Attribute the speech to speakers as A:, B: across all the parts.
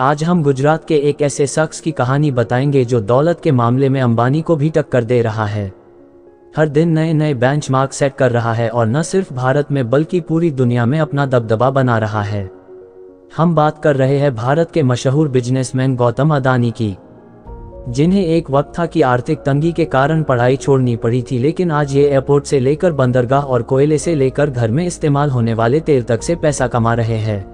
A: आज हम गुजरात के एक ऐसे शख्स की कहानी बताएंगे जो दौलत के मामले में अंबानी को भी टक्कर दे रहा है। हर दिन नए नए बेंचमार्क सेट कर रहा है और न सिर्फ भारत में बल्कि पूरी दुनिया में अपना दबदबा बना रहा है। हम बात कर रहे हैं भारत के मशहूर बिजनेसमैन गौतम अदानी की, जिन्हें एक वक्त था कि आर्थिक तंगी के कारण पढ़ाई छोड़नी पड़ी थी, लेकिन आज ये एयरपोर्ट से लेकर बंदरगाह और कोयले से लेकर घर में इस्तेमाल होने वाले तेल तक से पैसा कमा रहे हैं।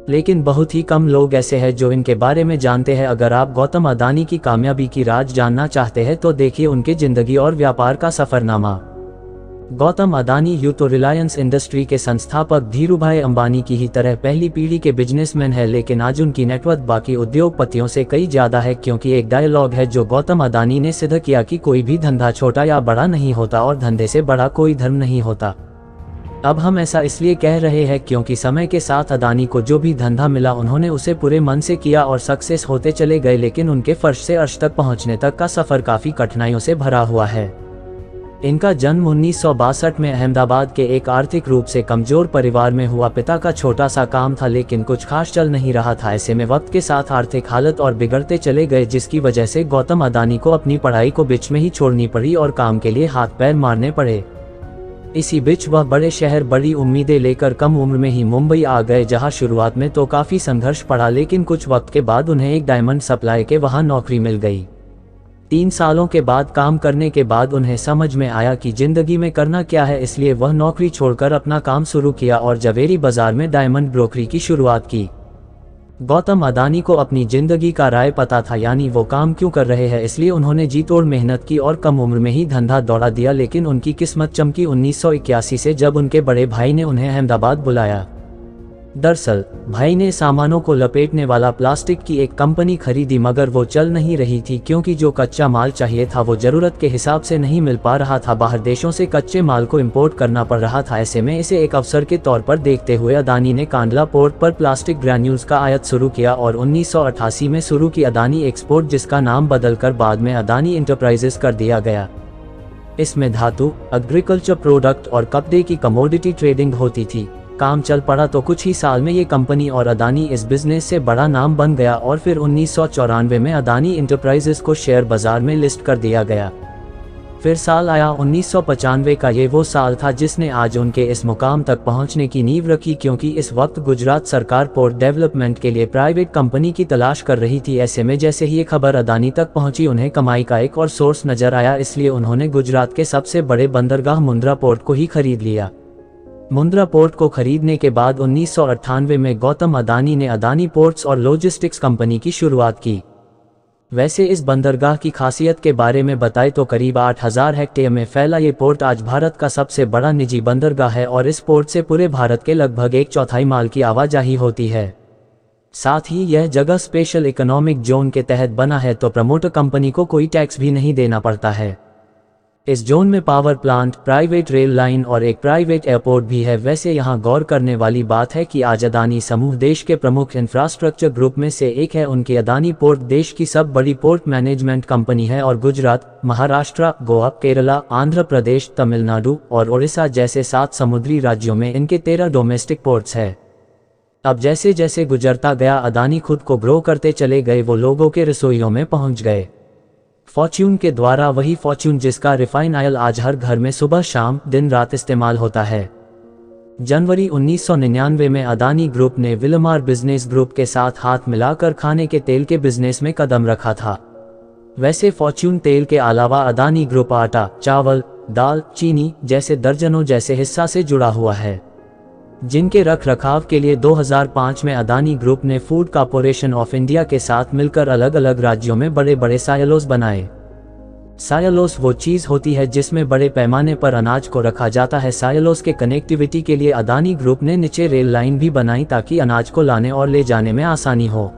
A: लेकिन बहुत ही कम लोग ऐसे हैं जो इनके बारे में जानते हैं। अगर आप गौतम अदानी की कामयाबी की राज जानना चाहते हैं तो देखिए उनकी जिंदगी और व्यापार का सफरनामा। गौतम अदानी यूं तो रिलायंस इंडस्ट्री के संस्थापक धीरूभाई अंबानी की ही तरह पहली पीढ़ी के बिजनेसमैन है, लेकिन आज उनकी नेटवर्थ बाकी उद्योगपतियों से कई ज्यादा है, क्योंकि एक डायलॉग है जो गौतम अदानी ने सिद्ध किया कि कोई भी धंधा छोटा या बड़ा नहीं होता और धंधे से बड़ा कोई धर्म नहीं होता। अब हम ऐसा इसलिए कह रहे हैं क्योंकि समय के साथ अदानी को जो भी धंधा मिला उन्होंने उसे पूरे मन से किया और सक्सेस होते चले गए, लेकिन उनके फर्श से अर्श तक पहुंचने तक का सफर काफी कठिनाइयों से भरा हुआ है। इनका जन्म 1962 में अहमदाबाद के एक आर्थिक रूप से कमजोर परिवार में हुआ। पिता का छोटा सा काम था लेकिन कुछ खास चल नहीं रहा था। ऐसे में वक्त के साथ आर्थिक हालत और बिगड़ते चले गए, जिसकी वजह से गौतम अदानी को अपनी पढ़ाई को बीच में ही छोड़नी पड़ी और काम के लिए हाथ पैर मारने पड़े। इसी बीच वह बड़े शहर बड़ी उम्मीदें लेकर कम उम्र में ही मुंबई आ गए, जहां शुरुआत में तो काफी संघर्ष पड़ा, लेकिन कुछ वक्त के बाद उन्हें एक डायमंड सप्लाई के वहां नौकरी मिल गई। 3 सालों के बाद काम करने के बाद उन्हें समझ में आया कि जिंदगी में करना क्या है, इसलिए वह नौकरी छोड़कर अपना काम शुरू किया और जवेरी बाजार में डायमंड ब्रोकरी की शुरुआत की। गौतम अदानी को अपनी जिंदगी का राय पता था, यानी वो काम क्यों कर रहे हैं, इसलिए उन्होंने जी तोड़ मेहनत की और कम उम्र में ही धंधा दौड़ा दिया। लेकिन उनकी किस्मत चमकी 1981 से, जब उनके बड़े भाई ने उन्हें अहमदाबाद बुलाया। दरअसल भाई ने सामानों को लपेटने वाला प्लास्टिक की एक कंपनी खरीदी, मगर वो चल नहीं रही थी क्योंकि जो कच्चा माल चाहिए था वो जरूरत के हिसाब से नहीं मिल पा रहा था। बाहर देशों से कच्चे माल को इंपोर्ट करना पड़ रहा था। ऐसे में इसे एक अवसर के तौर पर देखते हुए अदानी ने कांडला पोर्ट पर प्लास्टिक ग्रैन्यूल्स का आयात शुरू किया और 1988 में शुरू की अदानी एक्सपोर्ट, जिसका नाम बदलकर बाद में अदानी इंटरप्राइजेस कर दिया गया। इसमें धातु, एग्रीकल्चर प्रोडक्ट और कपड़े की कमोडिटी ट्रेडिंग होती थी। काम चल पड़ा तो कुछ ही साल में ये कंपनी और अदानी इस बिजनेस से बड़ा नाम बन गया और फिर 1994 में अदानी इंटरप्राइजेस को शेयर बाजार में लिस्ट कर दिया गया। फिर साल आया 1995 का। ये वो साल था जिसने आज उनके इस मुकाम तक पहुंचने की नींव रखी, क्योंकि इस वक्त गुजरात सरकार पोर्ट डेवलपमेंट के लिए प्राइवेट कंपनी की तलाश कर रही थी। ऐसे में जैसे ही ये खबर अदानी तक पहुंची उन्हें कमाई का एक और सोर्स नजर आया, इसलिए उन्होंने गुजरात के सबसे बड़े बंदरगाह मुंद्रा पोर्ट को ही खरीद लिया। मुंद्रा पोर्ट को खरीदने के बाद 1998 में गौतम अदानी ने अदानी पोर्ट्स और लॉजिस्टिक्स कंपनी की शुरुआत की। वैसे इस बंदरगाह की खासियत के बारे में बताएं तो करीब 8000 हेक्टेयर में फैला ये पोर्ट आज भारत का सबसे बड़ा निजी बंदरगाह है और इस पोर्ट से पूरे भारत के लगभग 1/4 माल की आवाजाही होती है। साथ ही यह जगह स्पेशल इकोनॉमिक जोन के तहत बना है, तो प्रमोटर कंपनी को कोई टैक्स भी नहीं देना पड़ता है। इस जोन में power plant, private rail line और एक प्राइवेट एयरपोर्ट भी है। वैसे यहाँ गौर करने वाली बात है कि आज अदानी समूह देश के प्रमुख इंफ्रास्ट्रक्चर ग्रुप में से एक है। उनकी अदानी पोर्ट देश की सब बड़ी पोर्ट मैनेजमेंट कंपनी है और गुजरात, महाराष्ट्र, गोवा, केरला, आंध्र प्रदेश, तमिलनाडु और ओडिशा जैसे 7 समुद्री राज्यों में इनके 13 डोमेस्टिक पोर्ट्स है। अब जैसे जैसे गुजरता गया अदानी खुद को ग्रो करते चले गए, वो लोगों के रसोइयों में पहुंच गए। फॉर्च्यून के द्वारा, वही फॉर्च्यून जिसका रिफाइन ऑयल आज हर घर में सुबह शाम दिन रात इस्तेमाल होता है। जनवरी 1999 में अदानी ग्रुप ने विलमार बिजनेस ग्रुप के साथ हाथ मिलाकर खाने के तेल के बिजनेस में कदम रखा था। वैसे फॉर्च्यून तेल के अलावा अदानी ग्रुप आटा, चावल, दाल, चीनी जैसे दर्जनों जैसे हिस्सा से जुड़ा हुआ है, जिनके रख रखाव के लिए 2005 में अदानी ग्रुप ने फूड कॉर्पोरेशन ऑफ इंडिया के साथ मिलकर अलग अलग राज्यों में बड़े बड़े सायलोस बनाए। सायलोस वो चीज होती है जिसमें बड़े पैमाने पर अनाज को रखा जाता है। सायलोस के कनेक्टिविटी के लिए अदानी ग्रुप ने नीचे रेल लाइन भी बनाई ताकि अनाज को लाने और ले जाने में आसानी हो।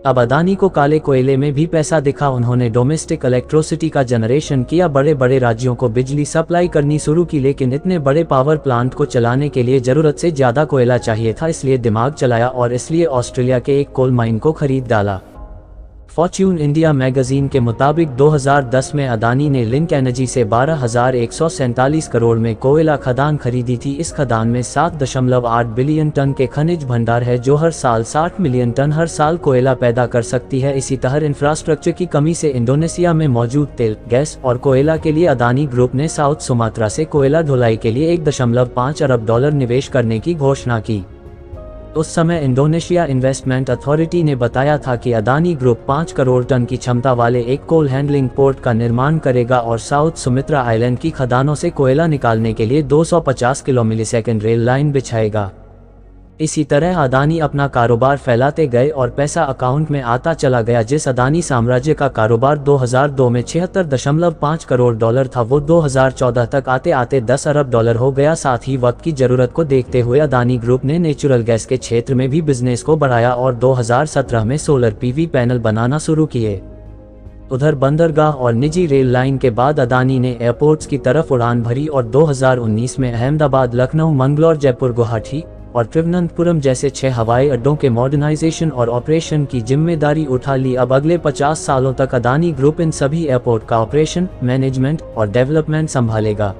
A: अब अदानी को काले कोयले में भी पैसा दिखा। उन्होंने डोमेस्टिक इलेक्ट्रिसिटी का जनरेशन किया, बड़े बड़े राज्यों को बिजली सप्लाई करनी शुरू की, लेकिन इतने बड़े पावर प्लांट को चलाने के लिए जरूरत से ज्यादा कोयला चाहिए था, इसलिए दिमाग चलाया और इसलिए ऑस्ट्रेलिया के एक कोल माइन को खरीद डाला। फॉर्च्यून इंडिया मैगजीन के मुताबिक 2010 में अदानी ने लिंक एनर्जी से 12,147 करोड़ में कोयला खदान खरीदी थी। इस खदान में 7.8 बिलियन टन के खनिज भंडार है, जो हर साल 60 मिलियन टन हर साल कोयला पैदा कर सकती है। इसी तरह इंफ्रास्ट्रक्चर की कमी से इंडोनेशिया में मौजूद तेल, गैस और कोयला के लिए अदानी ग्रुप ने साउथ सुमात्रा से कोयला ढुलाई के लिए $1.5 अरब निवेश करने की घोषणा की। उस समय इंडोनेशिया इन्वेस्टमेंट अथॉरिटी ने बताया था कि अदानी ग्रुप 5 करोड़ टन की क्षमता वाले एक कोल हैंडलिंग पोर्ट का निर्माण करेगा और साउथ सुमित्रा आइलैंड की खदानों से कोयला निकालने के लिए 250 किलोमीटर रेल लाइन बिछाएगा। इसी तरह अदानी अपना कारोबार फैलाते गए और पैसा अकाउंट में आता चला गया। जिस अदानी साम्राज्य का कारोबार 2002 में $76.5 करोड़ था, वो 2014 तक आते आते $10 अरब हो गया। साथ ही वक्त की जरूरत को देखते हुए अदानी ग्रुप ने नेचुरल गैस के क्षेत्र में भी बिजनेस को बढ़ाया और 2017 में सोलर PV पैनल बनाना शुरू किए। उधर बंदरगाह और निजी रेल लाइन के बाद अदानी ने एयरपोर्ट्स की तरफ उड़ान भरी और 2019 में अहमदाबाद, लखनऊ, मंगलौर, जयपुर, गुवाहाटी और त्रिवेंद्रपुरम जैसे 6 हवाई अड्डों के मॉडर्नाइजेशन और ऑपरेशन की जिम्मेदारी उठा ली। अब अगले 50 सालों तक अदानी ग्रुप इन सभी एयरपोर्ट का ऑपरेशन, मैनेजमेंट और डेवलपमेंट संभालेगा।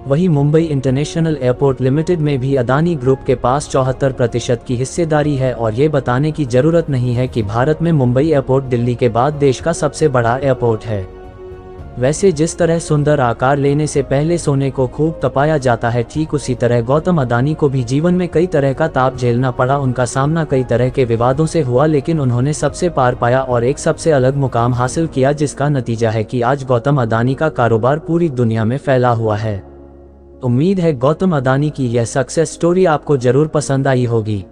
A: वहीं मुंबई इंटरनेशनल एयरपोर्ट लिमिटेड में भी अदानी ग्रुप के पास 74% की हिस्सेदारी है और ये बताने की जरूरत नहीं है कि भारत में मुंबई एयरपोर्ट दिल्ली के बाद देश का सबसे बड़ा एयरपोर्ट है। वैसे जिस तरह सुंदर आकार लेने से पहले सोने को खूब तपाया जाता है, ठीक उसी तरह गौतम अदानी को भी जीवन में कई तरह का ताप झेलना पड़ा। उनका सामना कई तरह के विवादों से हुआ, लेकिन उन्होंने सबसे पार पाया और एक सबसे अलग मुकाम हासिल किया, जिसका नतीजा है कि आज गौतम अदानी का कारोबार पूरी दुनिया में फैला हुआ है। उम्मीद है गौतम अदानी की यह सक्सेस स्टोरी आपको जरूर पसंद आई होगी।